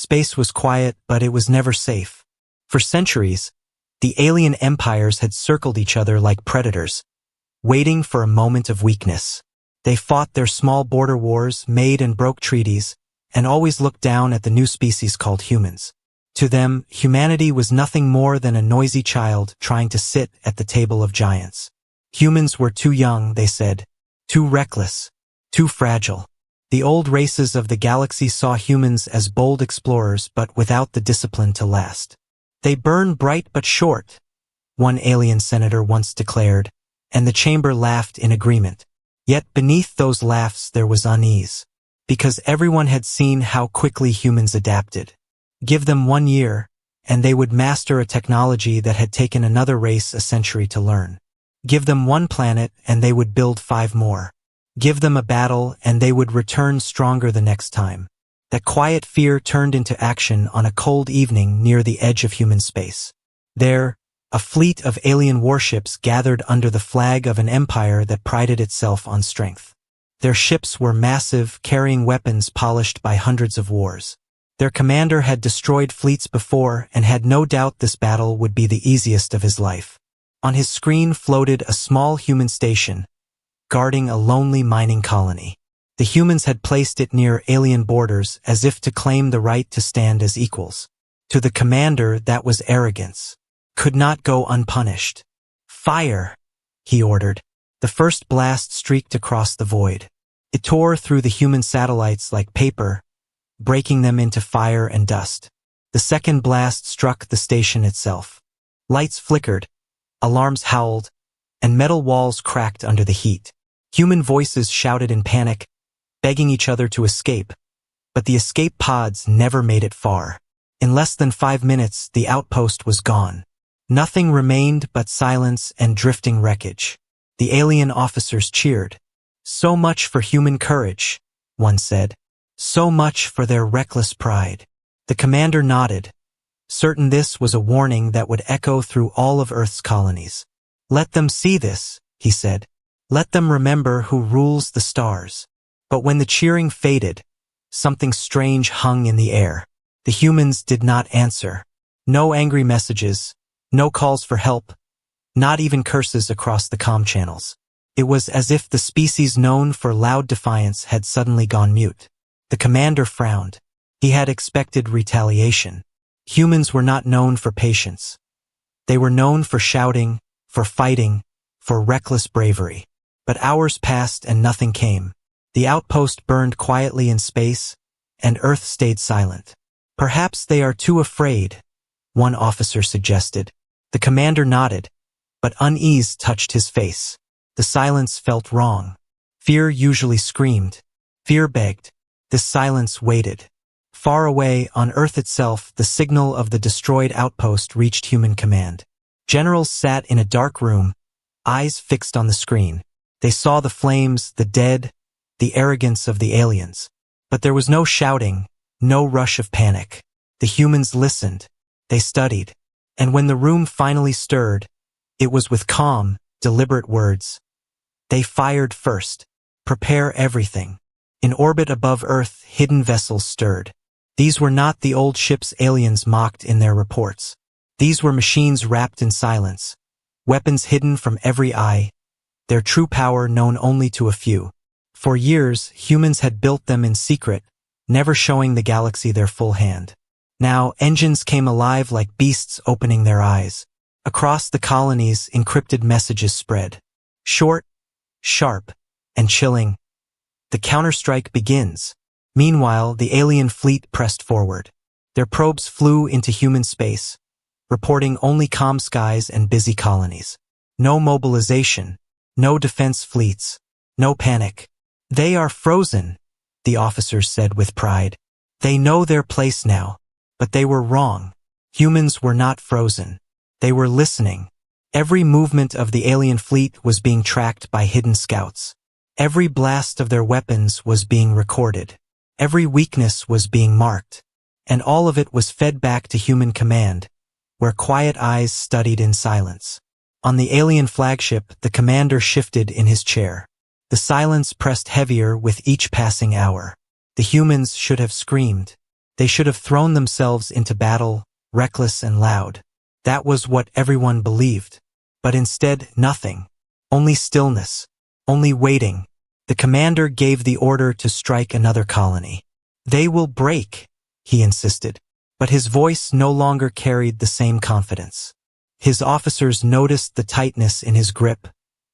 Space was quiet, but it was never safe. For centuries, the alien empires had circled each other like predators, waiting for a moment of weakness. They fought their small border wars, made and broke treaties, and always looked down at the new species called humans. To them, humanity was nothing more than a noisy child trying to sit at the table of giants. Humans were too young, they said, too reckless, too fragile. The old races of the galaxy saw humans as bold explorers but without the discipline to last. They burn bright but short, one alien senator once declared, and the chamber laughed in agreement. Yet beneath those laughs there was unease, because everyone had seen how quickly humans adapted. Give them 1 year, and they would master a technology that had taken another race a century to learn. Give them 1 planet, and they would build 5 more. Give them a battle, and they would return stronger the next time. That quiet fear turned into action on a cold evening near the edge of human space. There, a fleet of alien warships gathered under the flag of an empire that prided itself on strength. Their ships were massive, carrying weapons polished by hundreds of wars. Their commander had destroyed fleets before and had no doubt this battle would be the easiest of his life. On his screen floated a small human station, guarding a lonely mining colony. The humans had placed it near alien borders as if to claim the right to stand as equals. To the commander, that was arrogance. Could not go unpunished. Fire, he ordered. The first blast streaked across the void. It tore through the human satellites like paper, breaking them into fire and dust. The second blast struck the station itself. Lights flickered, alarms howled, and metal walls cracked under the heat. Human voices shouted in panic, begging each other to escape, but the escape pods never made it far. In less than 5 minutes, the outpost was gone. Nothing remained but silence and drifting wreckage. The alien officers cheered. So much for human courage, one said. So much for their reckless pride. The commander nodded, certain this was a warning that would echo through all of Earth's colonies. Let them see this, he said. Let them remember who rules the stars. But when the cheering faded, something strange hung in the air. The humans did not answer. No angry messages, no calls for help, not even curses across the comm channels. It was as if the species known for loud defiance had suddenly gone mute. The commander frowned. He had expected retaliation. Humans were not known for patience. They were known for shouting, for fighting, for reckless bravery. But hours passed and nothing came. The outpost burned quietly in space, and Earth stayed silent. Perhaps they are too afraid, one officer suggested. The commander nodded, but unease touched his face. The silence felt wrong. Fear usually screamed. Fear begged. This silence waited. Far away, on Earth itself, the signal of the destroyed outpost reached human command. Generals sat in a dark room, eyes fixed on the screen. They saw the flames, the dead, the arrogance of the aliens. But there was no shouting, no rush of panic. The humans listened. They studied. And when the room finally stirred, it was with calm, deliberate words. They fired first. Prepare everything. In orbit above Earth, hidden vessels stirred. These were not the old ships aliens mocked in their reports. These were machines wrapped in silence, weapons hidden from every eye, their true power known only to a few. For years, humans had built them in secret, never showing the galaxy their full hand. Now, engines came alive like beasts opening their eyes. Across the colonies, encrypted messages spread. Short, sharp, and chilling. The counterstrike begins. Meanwhile, the alien fleet pressed forward. Their probes flew into human space, reporting only calm skies and busy colonies. No mobilization, no defense fleets, no panic. They are frozen, the officers said with pride. They know their place now, but they were wrong. Humans were not frozen. They were listening. Every movement of the alien fleet was being tracked by hidden scouts. Every blast of their weapons was being recorded. Every weakness was being marked. And all of it was fed back to human command, where quiet eyes studied in silence. On the alien flagship, the commander shifted in his chair. The silence pressed heavier with each passing hour. The humans should have screamed. They should have thrown themselves into battle, reckless and loud. That was what everyone believed. But instead, nothing. Only stillness. Only waiting. The commander gave the order to strike another colony. "They will break," he insisted. But his voice no longer carried the same confidence. His officers noticed the tightness in his grip,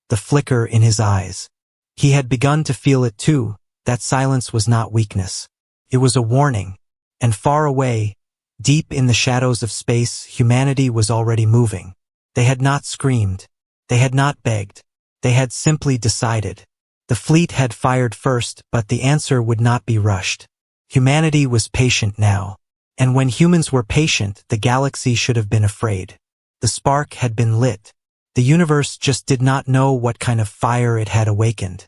the flicker in his eyes. He had begun to feel it too. That silence was not weakness. It was a warning. And far away, deep in the shadows of space, humanity was already moving. They had not screamed. They had not begged. They had simply decided. The fleet had fired first, but the answer would not be rushed. Humanity was patient now. And when humans were patient, the galaxy should have been afraid. The spark had been lit. The universe just did not know what kind of fire it had awakened.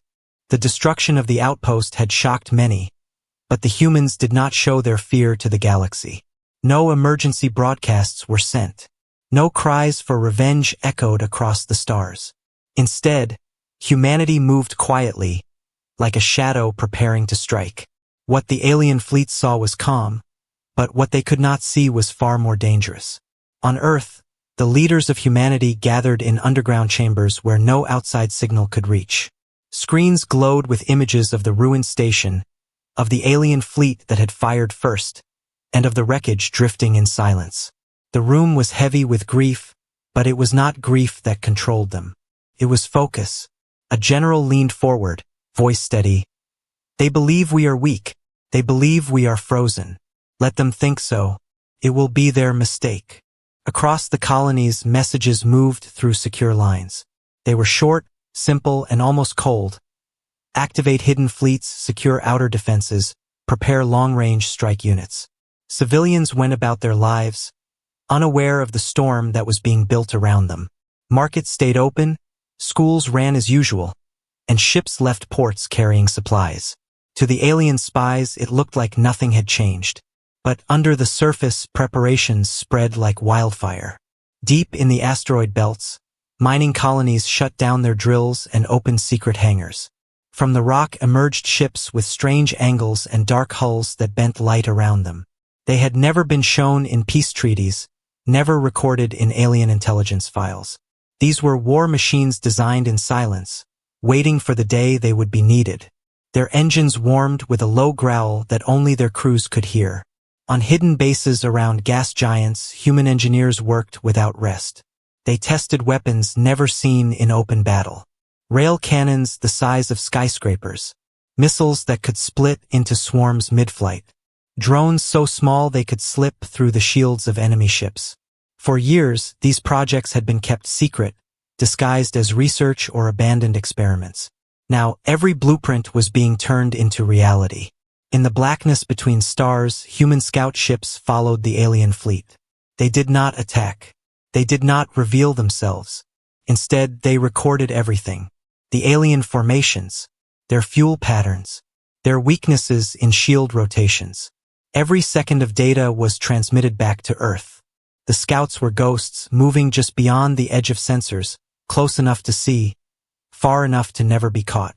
The destruction of the outpost had shocked many, but the humans did not show their fear to the galaxy. No emergency broadcasts were sent. No cries for revenge echoed across the stars. Instead, humanity moved quietly, like a shadow preparing to strike. What the alien fleet saw was calm, but what they could not see was far more dangerous. On Earth, the leaders of humanity gathered in underground chambers where no outside signal could reach. Screens glowed with images of the ruined station, of the alien fleet that had fired first, and of the wreckage drifting in silence. The room was heavy with grief, but it was not grief that controlled them. It was focus. A general leaned forward, voice steady. "They believe we are weak. They believe we are frozen. Let them think so. It will be their mistake." Across the colonies, messages moved through secure lines. They were short, simple, and almost cold. Activate hidden fleets, secure outer defenses, prepare long-range strike units. Civilians went about their lives, unaware of the storm that was being built around them. Markets stayed open, schools ran as usual, and ships left ports carrying supplies. To the alien spies, it looked like nothing had changed. But under the surface, preparations spread like wildfire. Deep in the asteroid belts, mining colonies shut down their drills and opened secret hangars. From the rock emerged ships with strange angles and dark hulls that bent light around them. They had never been shown in peace treaties, never recorded in alien intelligence files. These were war machines designed in silence, waiting for the day they would be needed. Their engines warmed with a low growl that only their crews could hear. On hidden bases around gas giants, human engineers worked without rest. They tested weapons never seen in open battle. Rail cannons the size of skyscrapers. Missiles that could split into swarms mid-flight. Drones so small they could slip through the shields of enemy ships. For years, these projects had been kept secret, disguised as research or abandoned experiments. Now, every blueprint was being turned into reality. In the blackness between stars, human scout ships followed the alien fleet. They did not attack. They did not reveal themselves. Instead, they recorded everything. The alien formations, their fuel patterns, their weaknesses in shield rotations. Every second of data was transmitted back to Earth. The scouts were ghosts, moving just beyond the edge of sensors, close enough to see, far enough to never be caught.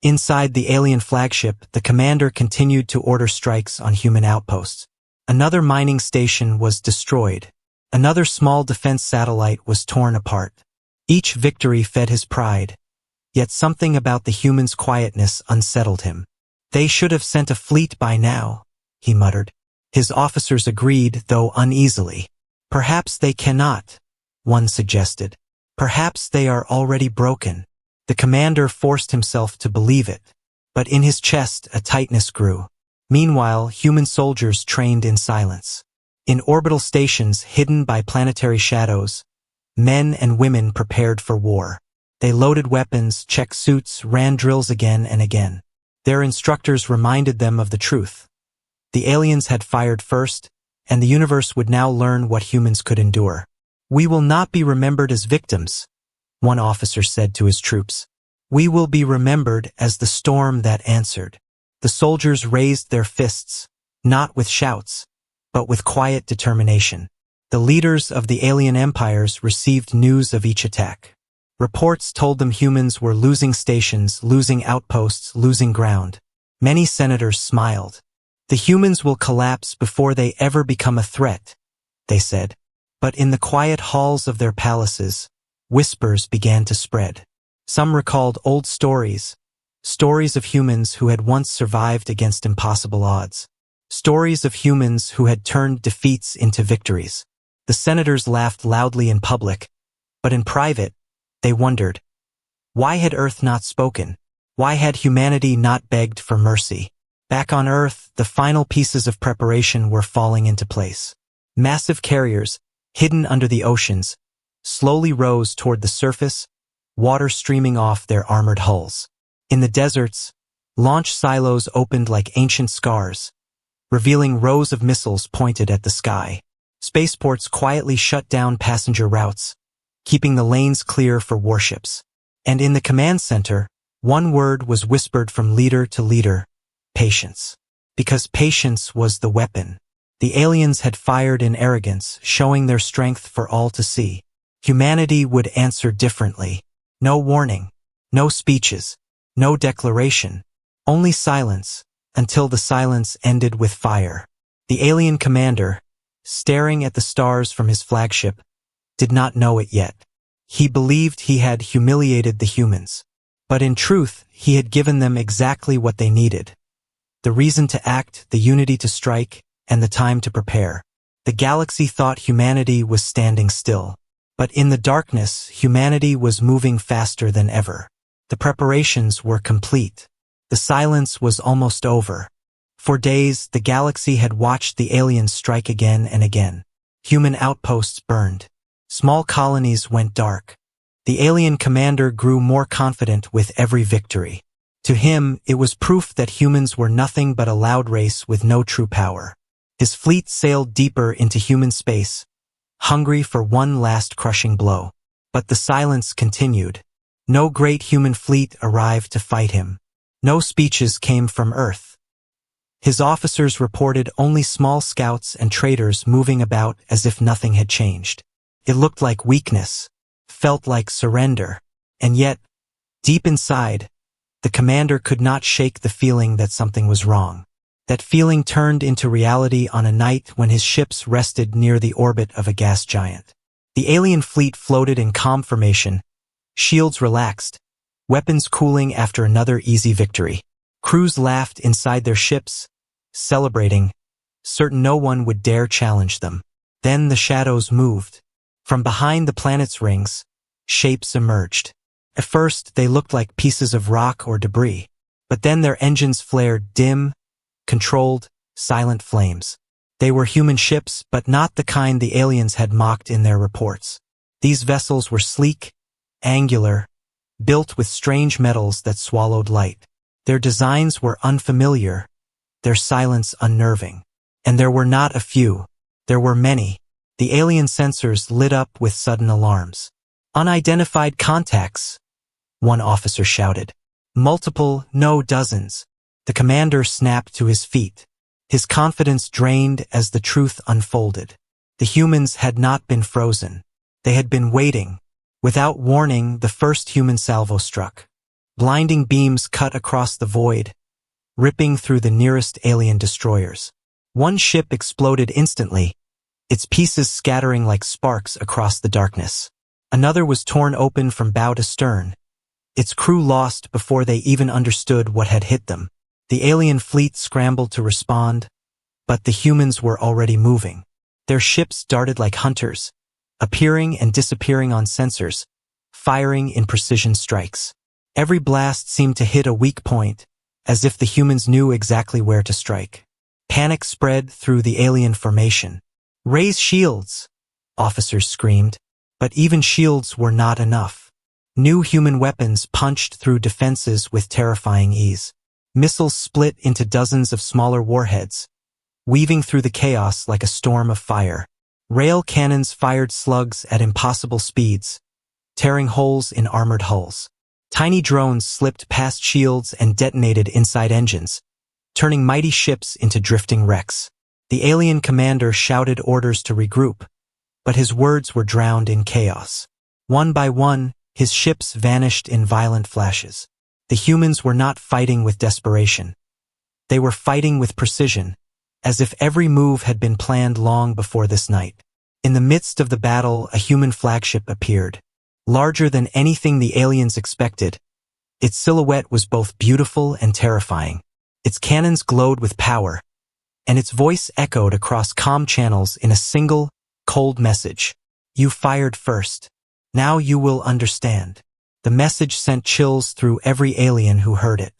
Inside the alien flagship, the commander continued to order strikes on human outposts. Another mining station was destroyed. Another small defense satellite was torn apart. Each victory fed his pride. Yet something about the humans' quietness unsettled him. "They should have sent a fleet by now," he muttered. His officers agreed, though uneasily. "Perhaps they cannot," one suggested. "Perhaps they are already broken." The commander forced himself to believe it, but in his chest a tightness grew. Meanwhile, human soldiers trained in silence. In orbital stations hidden by planetary shadows, men and women prepared for war. They loaded weapons, checked suits, ran drills again and again. Their instructors reminded them of the truth. The aliens had fired first, and the universe would now learn what humans could endure. "We will not be remembered as victims," one officer said to his troops. "We will be remembered as the storm that answered." The soldiers raised their fists, not with shouts, but with quiet determination. The leaders of the alien empires received news of each attack. Reports told them humans were losing stations, losing outposts, losing ground. Many senators smiled. The humans will collapse before they ever become a threat, they said. But in the quiet halls of their palaces, whispers began to spread. Some recalled old stories, stories of humans who had once survived against impossible odds. Stories of humans who had turned defeats into victories. The senators laughed loudly in public, but in private, they wondered, why had Earth not spoken? Why had humanity not begged for mercy? Back on Earth, the final pieces of preparation were falling into place. Massive carriers, hidden under the oceans, slowly rose toward the surface, water streaming off their armored hulls. In the deserts, launch silos opened like ancient scars, revealing rows of missiles pointed at the sky. Spaceports quietly shut down passenger routes, keeping the lanes clear for warships. And in the command center, one word was whispered from leader to leader: patience. Because patience was the weapon. The aliens had fired in arrogance, showing their strength for all to see. Humanity would answer differently. No warning, no speeches, no declaration, only silence, until the silence ended with fire. The alien commander, staring at the stars from his flagship, did not know it yet. He believed he had humiliated the humans. But in truth, he had given them exactly what they needed: the reason to act, the unity to strike, and the time to prepare. The galaxy thought humanity was standing still. But in the darkness, humanity was moving faster than ever. The preparations were complete. The silence was almost over. For days, the galaxy had watched the aliens strike again and again. Human outposts burned. Small colonies went dark. The alien commander grew more confident with every victory. To him, it was proof that humans were nothing but a loud race with no true power. His fleet sailed deeper into human space, hungry for one last crushing blow. But the silence continued. No great human fleet arrived to fight him. No speeches came from Earth. His officers reported only small scouts and traders moving about as if nothing had changed. It looked like weakness, felt like surrender, and yet, deep inside, the commander could not shake the feeling that something was wrong. That feeling turned into reality on a night when his ships rested near the orbit of a gas giant. The alien fleet floated in calm formation, shields relaxed, weapons cooling after another easy victory. Crews laughed inside their ships, celebrating, certain no one would dare challenge them. Then the shadows moved. From behind the planet's rings, shapes emerged. At first, they looked like pieces of rock or debris, but then their engines flared dim, controlled, silent flames. They were human ships, but not the kind the aliens had mocked in their reports. These vessels were sleek, angular, built with strange metals that swallowed light. Their designs were unfamiliar, their silence unnerving. And there were not a few. There were many. The alien sensors lit up with sudden alarms. Unidentified contacts, one officer shouted. Multiple, no, dozens. The commander snapped to his feet. His confidence drained as the truth unfolded. The humans had not been frozen. They had been waiting. Without warning, the first human salvo struck. Blinding beams cut across the void, ripping through the nearest alien destroyers. One ship exploded instantly, its pieces scattering like sparks across the darkness. Another was torn open from bow to stern, its crew lost before they even understood what had hit them. The alien fleet scrambled to respond, but the humans were already moving. Their ships darted like hunters, appearing and disappearing on sensors, firing in precision strikes. Every blast seemed to hit a weak point, as if the humans knew exactly where to strike. Panic spread through the alien formation. "Raise shields!" officers screamed. But even shields were not enough. New human weapons punched through defenses with terrifying ease. Missiles split into dozens of smaller warheads, weaving through the chaos like a storm of fire. Rail cannons fired slugs at impossible speeds, tearing holes in armored hulls. Tiny drones slipped past shields and detonated inside engines, turning mighty ships into drifting wrecks. The alien commander shouted orders to regroup, but his words were drowned in chaos. One by one, his ships vanished in violent flashes. The humans were not fighting with desperation. They were fighting with precision, as if every move had been planned long before this night. In the midst of the battle, a human flagship appeared. Larger than anything the aliens expected, its silhouette was both beautiful and terrifying. Its cannons glowed with power, and its voice echoed across comm channels in a single, cold message. You fired first. Now you will understand. The message sent chills through every alien who heard it.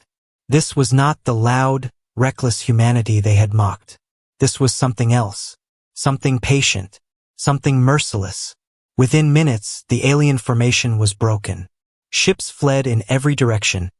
This was not the loud, reckless humanity they had mocked. This was something else. Something patient. Something merciless. Within minutes, the alien formation was broken. Ships fled in every direction,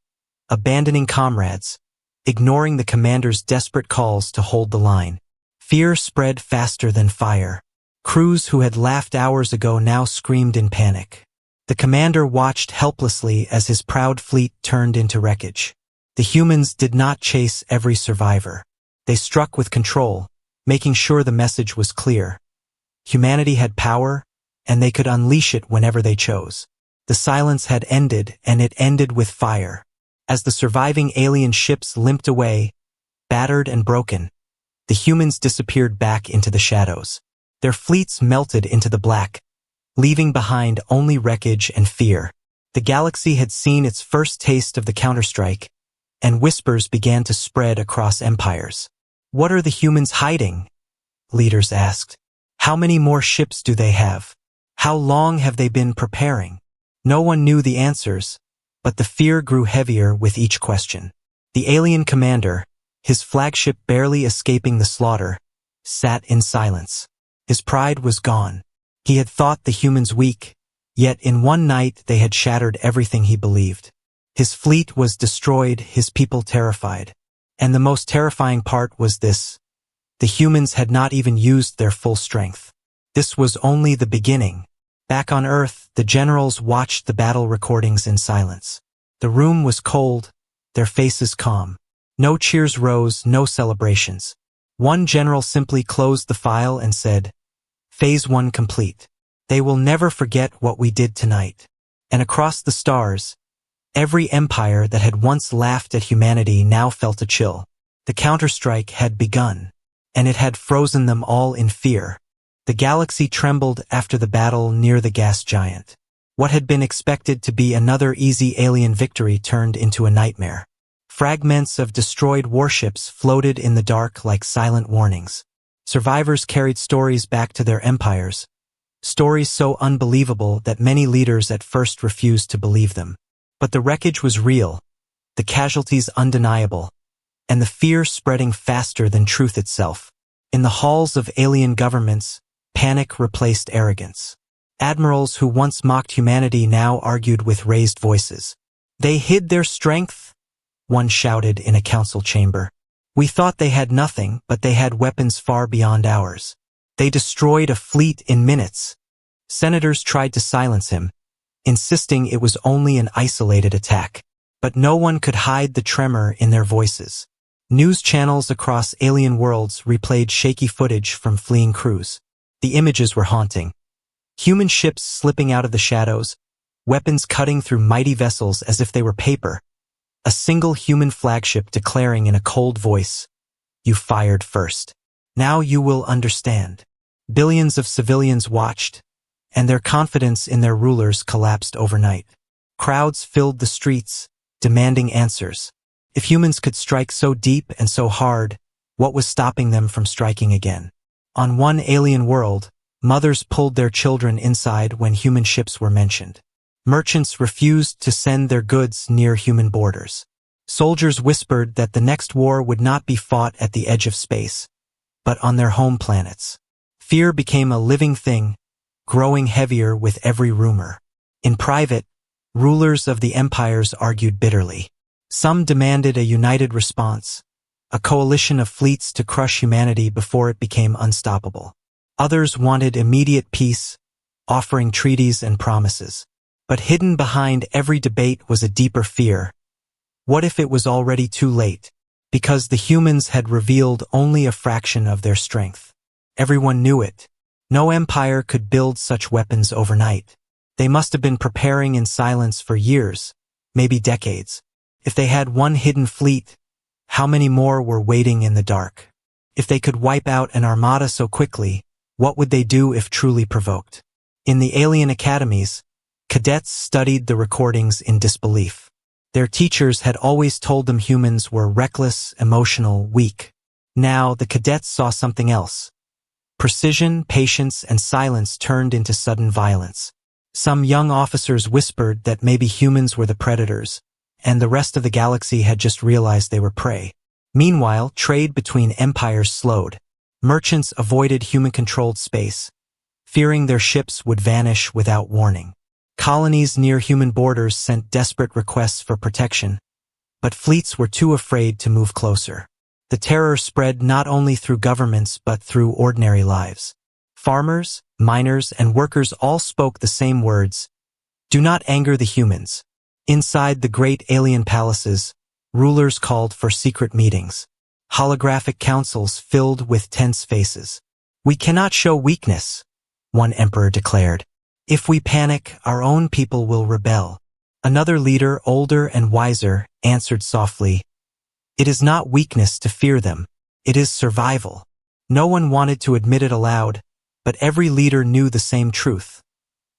abandoning comrades, ignoring the commander's desperate calls to hold the line. Fear spread faster than fire. Crews who had laughed hours ago now screamed in panic. The commander watched helplessly as his proud fleet turned into wreckage. The humans did not chase every survivor. They struck with control, making sure the message was clear. Humanity had power, and they could unleash it whenever they chose. The silence had ended, and it ended with fire. As the surviving alien ships limped away, battered and broken, the humans disappeared back into the shadows. Their fleets melted into the black, leaving behind only wreckage and fear. The galaxy had seen its first taste of the counterstrike, and whispers began to spread across empires. What are the humans hiding? Leaders asked. How many more ships do they have? How long have they been preparing? No one knew the answers, but the fear grew heavier with each question. The alien commander, his flagship barely escaping the slaughter, sat in silence. His pride was gone. He had thought the humans weak, yet in one night they had shattered everything he believed. His fleet was destroyed, his people terrified. And the most terrifying part was this: the humans had not even used their full strength. This was only the beginning. Back on Earth, the generals watched the battle recordings in silence. The room was cold, their faces calm. No cheers rose, no celebrations. One general simply closed the file and said, Phase 1 complete. They will never forget what we did tonight. And across the stars, every empire that had once laughed at humanity now felt a chill. The counterstrike had begun, and it had frozen them all in fear. The galaxy trembled after the battle near the gas giant. What had been expected to be another easy alien victory turned into a nightmare. Fragments of destroyed warships floated in the dark like silent warnings. Survivors carried stories back to their empires, stories so unbelievable that many leaders at first refused to believe them. But the wreckage was real, the casualties undeniable, and the fear spreading faster than truth itself. In the halls of alien governments, panic replaced arrogance. Admirals who once mocked humanity now argued with raised voices. They hid their strength, one shouted in a council chamber. We thought they had nothing, but they had weapons far beyond ours. They destroyed a fleet in minutes. Senators tried to silence him, insisting it was only an isolated attack. But no one could hide the tremor in their voices. News channels across alien worlds replayed shaky footage from fleeing crews. The images were haunting. Human ships slipping out of the shadows, weapons cutting through mighty vessels as if they were paper. A single human flagship declaring in a cold voice, "You fired first. Now you will understand." Billions of civilians watched, and their confidence in their rulers collapsed overnight. Crowds filled the streets, demanding answers. If humans could strike so deep and so hard, what was stopping them from striking again? On one alien world, mothers pulled their children inside when human ships were mentioned. Merchants refused to send their goods near human borders. Soldiers whispered that the next war would not be fought at the edge of space, but on their home planets. Fear became a living thing, growing heavier with every rumor. In private, rulers of the empires argued bitterly. Some demanded a united response, a coalition of fleets to crush humanity before it became unstoppable. Others wanted immediate peace, offering treaties and promises. But hidden behind every debate was a deeper fear. What if it was already too late? Because the humans had revealed only a fraction of their strength. Everyone knew it. No empire could build such weapons overnight. They must have been preparing in silence for years, maybe decades. If they had one hidden fleet, How many more were waiting in the dark? If they could wipe out an armada so quickly, what would they do if truly provoked? In the alien academies, cadets studied the recordings in disbelief. Their teachers had always told them humans were reckless, emotional, weak. Now the cadets saw something else. Precision, patience, and silence turned into sudden violence. Some young officers whispered that maybe humans were the predators, and the rest of the galaxy had just realized they were prey. Meanwhile, trade between empires slowed. Merchants avoided human-controlled space, fearing their ships would vanish without warning. Colonies near human borders sent desperate requests for protection, but fleets were too afraid to move closer. The terror spread not only through governments but through ordinary lives. Farmers, miners, and workers all spoke the same words: "Do not anger the humans." Inside the great alien palaces, rulers called for secret meetings. Holographic councils filled with tense faces. "We cannot show weakness," one emperor declared. "If we panic, our own people will rebel." Another leader, older and wiser, answered softly, "It is not weakness to fear them. It is survival." No one wanted to admit it aloud, but every leader knew the same truth.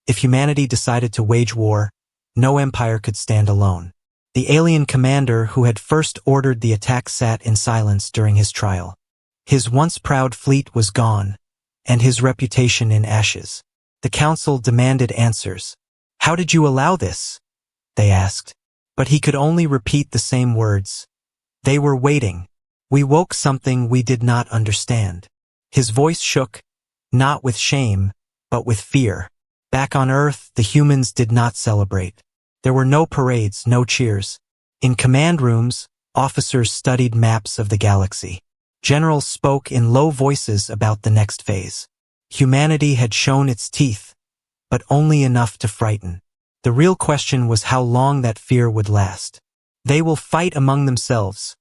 If humanity decided to wage war, no empire could stand alone. The alien commander who had first ordered the attack sat in silence during his trial. His once proud fleet was gone, and his reputation in ashes. The council demanded answers. "How did you allow this?" they asked. But he could only repeat the same words. "They were waiting. We woke something we did not understand." His voice shook, not with shame, but with fear. Back on Earth, the humans did not celebrate. There were no parades, no cheers. In command rooms, officers studied maps of the galaxy. Generals spoke in low voices about the next phase. Humanity had shown its teeth, but only enough to frighten. The real question was how long that fear would last. "They will fight among themselves,"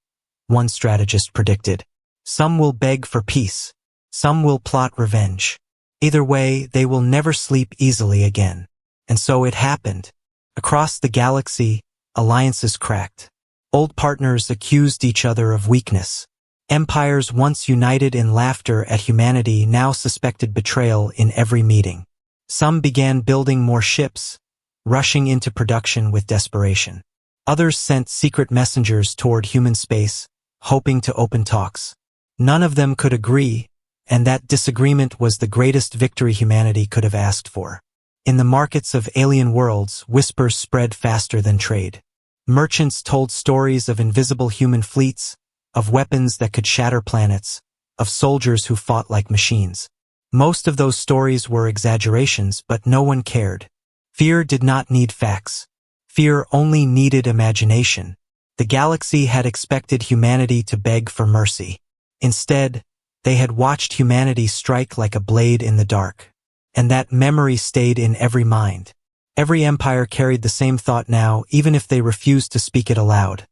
one strategist predicted. "Some will beg for peace. Some will plot revenge. Either way, they will never sleep easily again." And so it happened. Across the galaxy, alliances cracked. Old partners accused each other of weakness. Empires once united in laughter at humanity now suspected betrayal in every meeting. Some began building more ships, rushing into production with desperation. Others sent secret messengers toward human space, hoping to open talks. None of them could agree, and that disagreement was the greatest victory humanity could have asked for. In the markets of alien worlds, whispers spread faster than trade. Merchants told stories of invisible human fleets, of weapons that could shatter planets, of soldiers who fought like machines. Most of those stories were exaggerations, but no one cared. Fear did not need facts. Fear only needed imagination. The galaxy had expected humanity to beg for mercy. Instead, they had watched humanity strike like a blade in the dark. And that memory stayed in every mind. Every empire carried the same thought now, even if they refused to speak it aloud.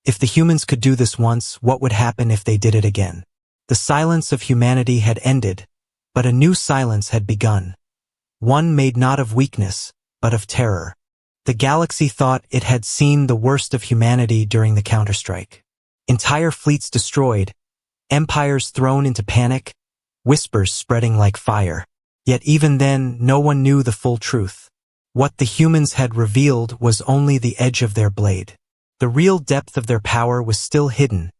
If the humans could do this once, what would happen if they did it again? The silence of humanity had ended, but a new silence had begun. One made not of weakness, but of terror. The galaxy thought it had seen the worst of humanity during the counterstrike. Entire fleets destroyed, empires thrown into panic, whispers spreading like fire. Yet even then, no one knew the full truth. What the humans had revealed was only the edge of their blade. The real depth of their power was still hidden,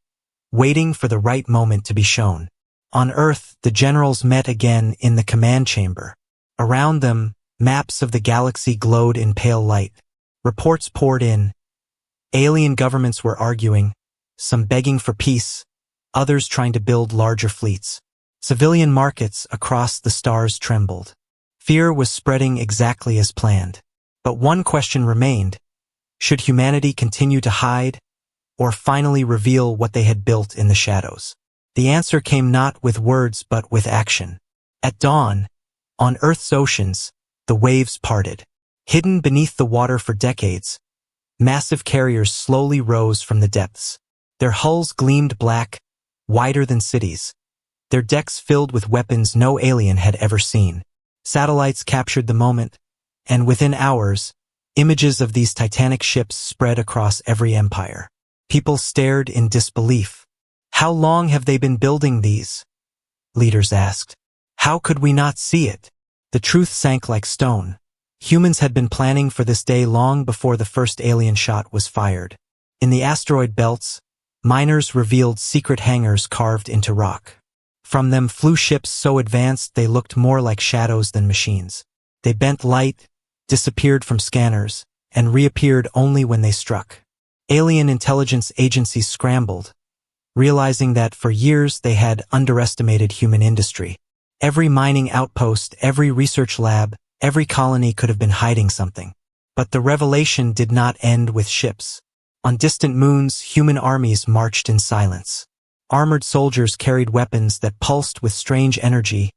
waiting for the right moment to be shown. On Earth, the generals met again in the command chamber. Around them, maps of the galaxy glowed in pale light. Reports poured in. Alien governments were arguing, some begging for peace, others trying to build larger fleets. Civilian markets across the stars trembled. Fear was spreading exactly as planned. But one question remained. Should humanity continue to hide, or finally reveal what they had built in the shadows? The answer came not with words but with action. At dawn, on Earth's oceans, the waves parted. Hidden beneath the water for decades, massive carriers slowly rose from the depths. Their hulls gleamed black, wider than cities. Their decks filled with weapons no alien had ever seen. Satellites captured the moment, and within hours, images of these titanic ships spread across every empire. People stared in disbelief. How long have they been building these? Leaders asked. How could we not see it? The truth sank like stone. Humans had been planning for this day long before the first alien shot was fired. In the asteroid belts, miners revealed secret hangars carved into rock. From them flew ships so advanced they looked more like shadows than machines. They bent light, disappeared from scanners, and reappeared only when they struck. Alien intelligence agencies scrambled, realizing that for years they had underestimated human industry. Every mining outpost, every research lab, every colony could have been hiding something. But the revelation did not end with ships. On distant moons, human armies marched in silence. Armored soldiers carried weapons that pulsed with strange energy,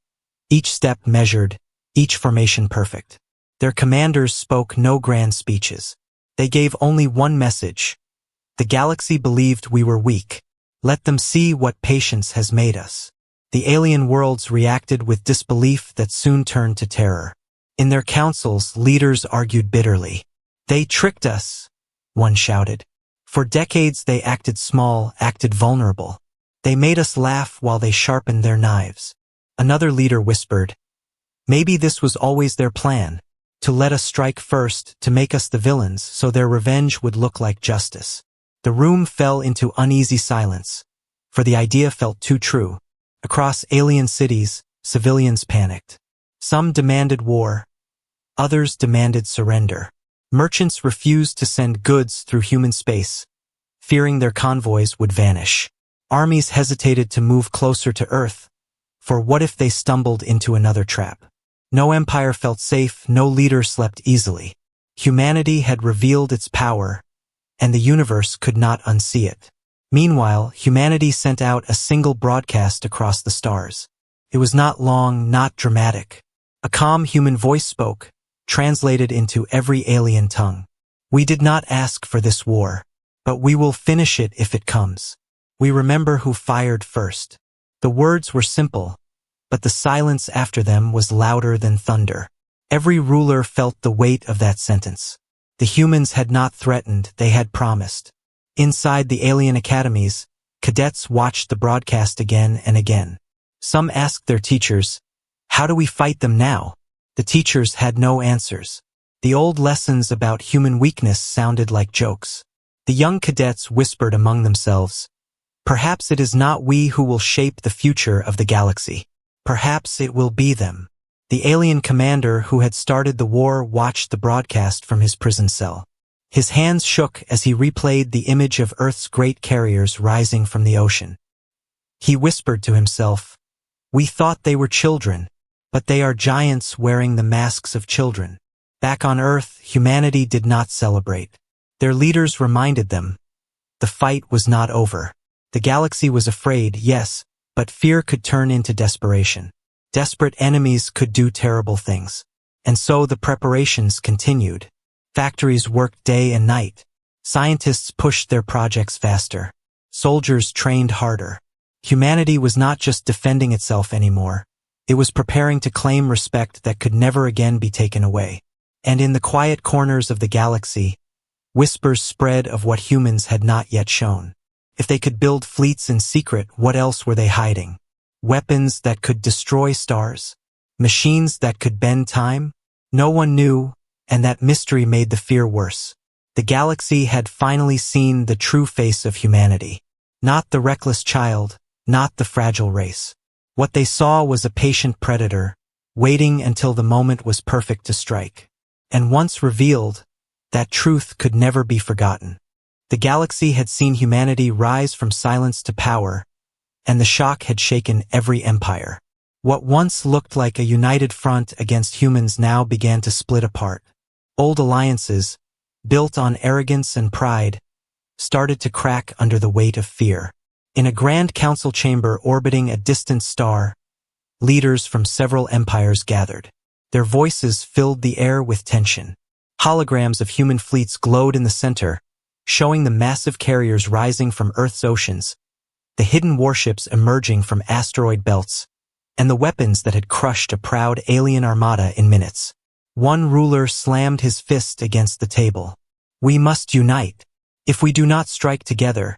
each step measured, each formation perfect. Their commanders spoke no grand speeches. They gave only one message. The galaxy believed we were weak. Let them see what patience has made us. The alien worlds reacted with disbelief that soon turned to terror. In their councils, leaders argued bitterly. They tricked us, one shouted. For decades they acted small, acted vulnerable. They made us laugh while they sharpened their knives. Another leader whispered, maybe this was always their plan, to let us strike first, to make us the villains, so their revenge would look like justice. The room fell into uneasy silence, for the idea felt too true. Across alien cities, civilians panicked. Some demanded war, others demanded surrender. Merchants refused to send goods through human space, fearing their convoys would vanish. Armies hesitated to move closer to Earth, for what if they stumbled into another trap? No empire felt safe, no leader slept easily. Humanity had revealed its power, and the universe could not unsee it. Meanwhile, humanity sent out a single broadcast across the stars. It was not long, not dramatic. A calm human voice spoke, translated into every alien tongue. We did not ask for this war, but we will finish it if it comes. We remember who fired first. The words were simple, but the silence after them was louder than thunder. Every ruler felt the weight of that sentence. The humans had not threatened, they had promised. Inside the alien academies, cadets watched the broadcast again and again. Some asked their teachers, how do we fight them now? The teachers had no answers. The old lessons about human weakness sounded like jokes. The young cadets whispered among themselves, perhaps it is not we who will shape the future of the galaxy. Perhaps it will be them. The alien commander who had started the war watched the broadcast from his prison cell. His hands shook as he replayed the image of Earth's great carriers rising from the ocean. He whispered to himself, we thought they were children, but they are giants wearing the masks of children. Back on Earth, humanity did not celebrate. Their leaders reminded them, the fight was not over. The galaxy was afraid, yes, but fear could turn into desperation. Desperate enemies could do terrible things. And so the preparations continued. Factories worked day and night. Scientists pushed their projects faster. Soldiers trained harder. Humanity was not just defending itself anymore. It was preparing to claim respect that could never again be taken away. And in the quiet corners of the galaxy, whispers spread of what humans had not yet shown. If they could build fleets in secret, what else were they hiding? Weapons that could destroy stars? Machines that could bend time? No one knew, and that mystery made the fear worse. The galaxy had finally seen the true face of humanity. Not the reckless child, not the fragile race. What they saw was a patient predator, waiting until the moment was perfect to strike. And once revealed, that truth could never be forgotten. The galaxy had seen humanity rise from silence to power, and the shock had shaken every empire. What once looked like a united front against humans now began to split apart. Old alliances, built on arrogance and pride, started to crack under the weight of fear. In a grand council chamber orbiting a distant star, leaders from several empires gathered. Their voices filled the air with tension. Holograms of human fleets glowed in the center, showing the massive carriers rising from Earth's oceans, the hidden warships emerging from asteroid belts, and the weapons that had crushed a proud alien armada in minutes. One ruler slammed his fist against the table. We must unite. If we do not strike together,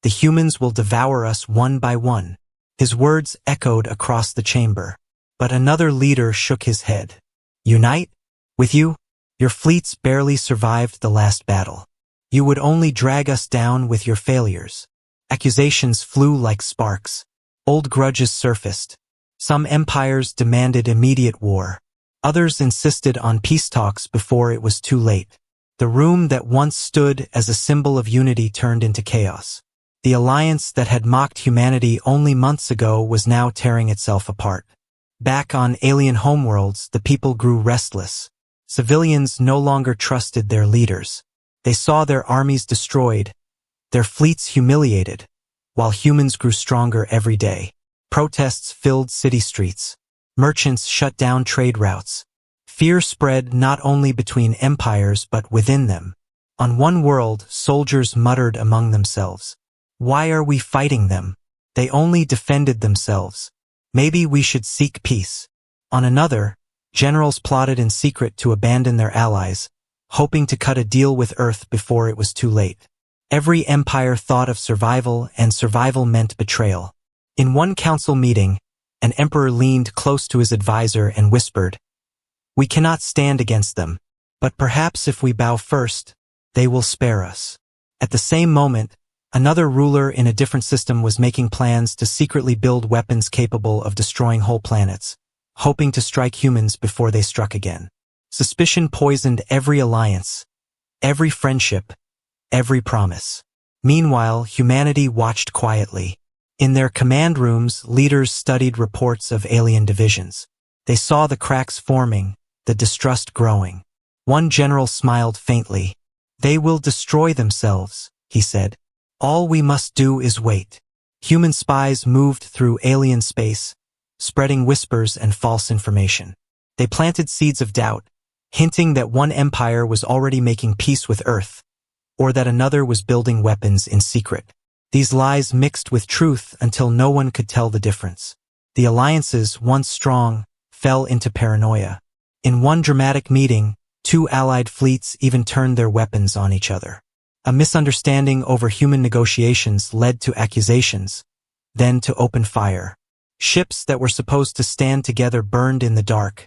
the humans will devour us one by one. His words echoed across the chamber. But another leader shook his head. Unite? With you? Your fleets barely survived the last battle. You would only drag us down with your failures. Accusations flew like sparks. Old grudges surfaced. Some empires demanded immediate war. Others insisted on peace talks before it was too late. The room that once stood as a symbol of unity turned into chaos. The alliance that had mocked humanity only months ago was now tearing itself apart. Back on alien homeworlds, the people grew restless. Civilians no longer trusted their leaders. They saw their armies destroyed, their fleets humiliated, while humans grew stronger every day. Protests filled city streets. Merchants shut down trade routes. Fear spread not only between empires but within them. On one world, soldiers muttered among themselves. Why are we fighting them? They only defended themselves. Maybe we should seek peace. On another, generals plotted in secret to abandon their allies, hoping to cut a deal with Earth before it was too late. Every empire thought of survival, and survival meant betrayal. In one council meeting, an emperor leaned close to his advisor and whispered, "We cannot stand against them, but perhaps if we bow first, they will spare us." At the same moment, another ruler in a different system was making plans to secretly build weapons capable of destroying whole planets, hoping to strike humans before they struck again. Suspicion poisoned every alliance, every friendship, every promise. Meanwhile, humanity watched quietly. In their command rooms, leaders studied reports of alien divisions. They saw the cracks forming, the distrust growing. One general smiled faintly. "They will destroy themselves," he said. "All we must do is wait." Human spies moved through alien space, spreading whispers and false information. They planted seeds of doubt, hinting that one empire was already making peace with Earth, or that another was building weapons in secret. These lies mixed with truth until no one could tell the difference. The alliances, once strong, fell into paranoia. In one dramatic meeting, two allied fleets even turned their weapons on each other. A misunderstanding over human negotiations led to accusations, then to open fire. Ships that were supposed to stand together burned in the dark,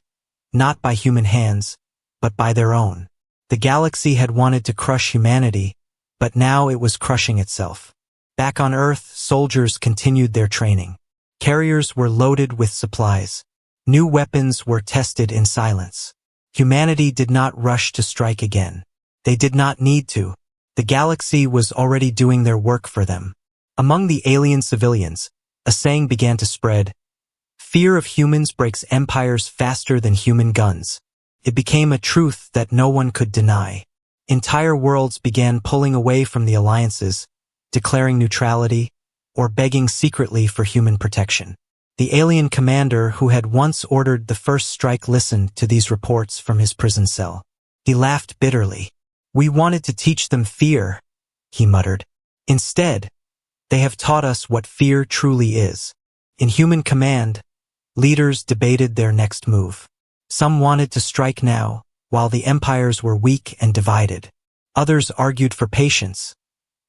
not by human hands, but by their own. The galaxy had wanted to crush humanity, but now it was crushing itself. Back on Earth, soldiers continued their training. Carriers were loaded with supplies. New weapons were tested in silence. Humanity did not rush to strike again. They did not need to. The galaxy was already doing their work for them. Among the alien civilians, a saying began to spread: "Fear of humans breaks empires faster than human guns." It became a truth that no one could deny. Entire worlds began pulling away from the alliances, declaring neutrality, or begging secretly for human protection. The alien commander who had once ordered the first strike listened to these reports from his prison cell. He laughed bitterly. "We wanted to teach them fear," he muttered. "Instead, they have taught us what fear truly is." In human command, leaders debated their next move. Some wanted to strike now, while the empires were weak and divided. Others argued for patience,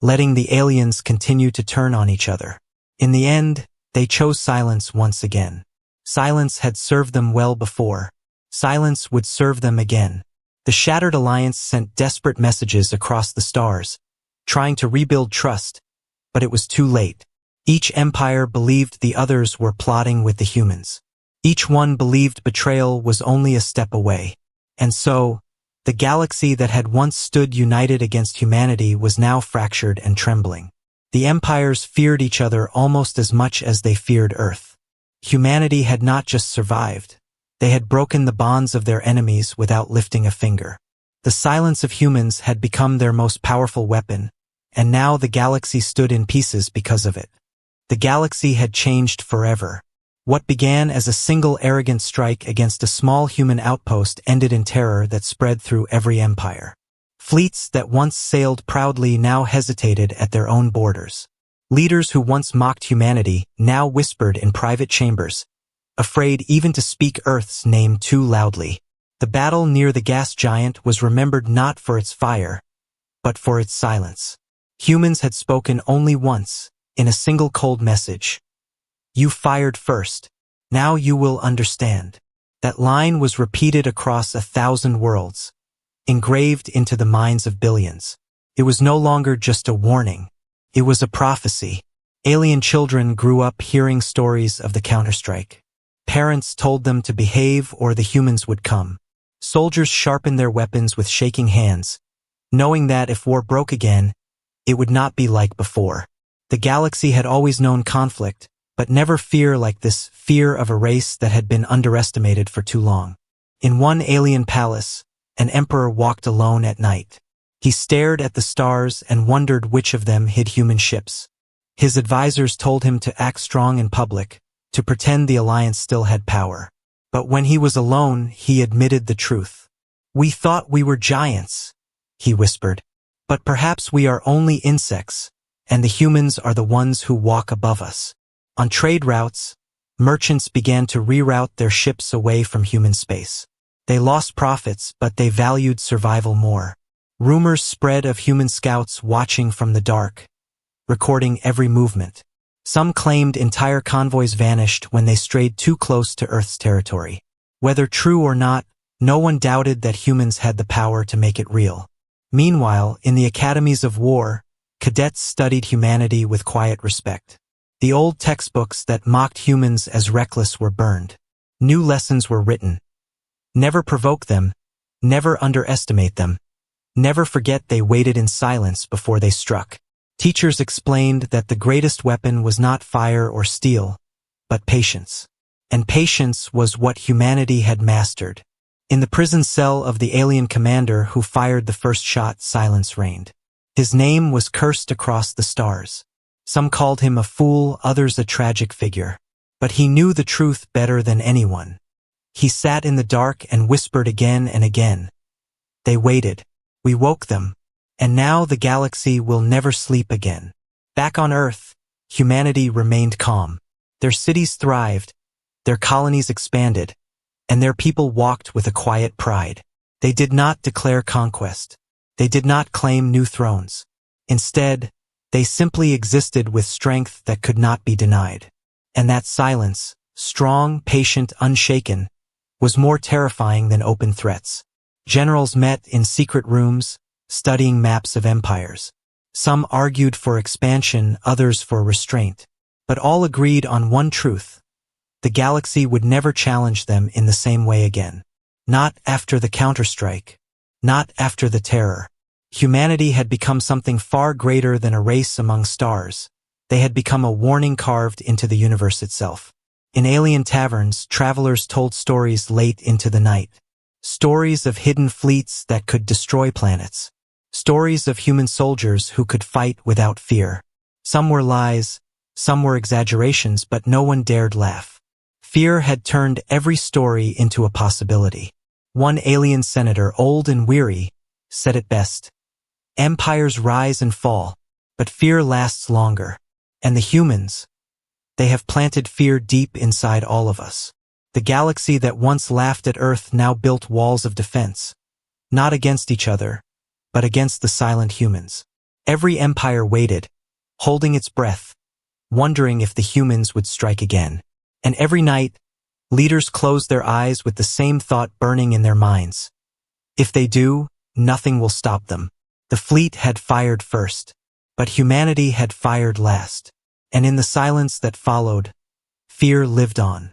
letting the aliens continue to turn on each other. In the end, they chose silence once again. Silence had served them well before. Silence would serve them again. The shattered alliance sent desperate messages across the stars, trying to rebuild trust, but it was too late. Each empire believed the others were plotting with the humans. Each one believed betrayal was only a step away. And so, the galaxy that had once stood united against humanity was now fractured and trembling. The empires feared each other almost as much as they feared Earth. Humanity had not just survived. They had broken the bonds of their enemies without lifting a finger. The silence of humans had become their most powerful weapon, and now the galaxy stood in pieces because of it. The galaxy had changed forever. What began as a single arrogant strike against a small human outpost ended in terror that spread through every empire. Fleets that once sailed proudly now hesitated at their own borders. Leaders who once mocked humanity now whispered in private chambers, afraid even to speak Earth's name too loudly. The battle near the gas giant was remembered not for its fire, but for its silence. Humans had spoken only once, in a single cold message. You fired first. Now you will understand. That line was repeated across 1,000 worlds, engraved into the minds of billions. It was no longer just a warning. It was a prophecy. Alien children grew up hearing stories of the counterstrike. Parents told them to behave or the humans would come. Soldiers sharpened their weapons with shaking hands, knowing that if war broke again, it would not be like before. The galaxy had always known conflict, but never fear like this, fear of a race that had been underestimated for too long. In one alien palace, an emperor walked alone at night. He stared at the stars and wondered which of them hid human ships. His advisors told him to act strong in public, to pretend the alliance still had power. But when he was alone, he admitted the truth. We thought we were giants, he whispered. But perhaps we are only insects, and the humans are the ones who walk above us. On trade routes, merchants began to reroute their ships away from human space. They lost profits, but they valued survival more. Rumors spread of human scouts watching from the dark, recording every movement. Some claimed entire convoys vanished when they strayed too close to Earth's territory. Whether true or not, no one doubted that humans had the power to make it real. Meanwhile, in the academies of war, cadets studied humanity with quiet respect. The old textbooks that mocked humans as reckless were burned. New lessons were written. Never provoke them, never underestimate them, never forget they waited in silence before they struck. Teachers explained that the greatest weapon was not fire or steel, but patience. And patience was what humanity had mastered. In the prison cell of the alien commander who fired the first shot, silence reigned. His name was cursed across the stars. Some called him a fool, others a tragic figure. But he knew the truth better than anyone. He sat in the dark and whispered again and again. They waited. We woke them. And now the galaxy will never sleep again. Back on Earth, humanity remained calm. Their cities thrived, their colonies expanded, and their people walked with a quiet pride. They did not declare conquest. They did not claim new thrones. Instead, they simply existed with strength that could not be denied. And that silence, strong, patient, unshaken, was more terrifying than open threats. Generals met in secret rooms, studying maps of empires. Some argued for expansion, others for restraint. But all agreed on one truth. The galaxy would never challenge them in the same way again. Not after the counterstrike. Not after the terror. Humanity had become something far greater than a race among stars. They had become a warning carved into the universe itself. In alien taverns, travelers told stories late into the night. Stories of hidden fleets that could destroy planets. Stories of human soldiers who could fight without fear. Some were lies, some were exaggerations, but no one dared laugh. Fear had turned every story into a possibility. One alien senator, old and weary, said it best. Empires rise and fall, but fear lasts longer. And the humans, they have planted fear deep inside all of us. The galaxy that once laughed at Earth now built walls of defense. Not against each other, but against the silent humans. Every empire waited, holding its breath, wondering if the humans would strike again. And every night, leaders closed their eyes with the same thought burning in their minds. If they do, nothing will stop them. The fleet had fired first, but humanity had fired last. And in the silence that followed, fear lived on.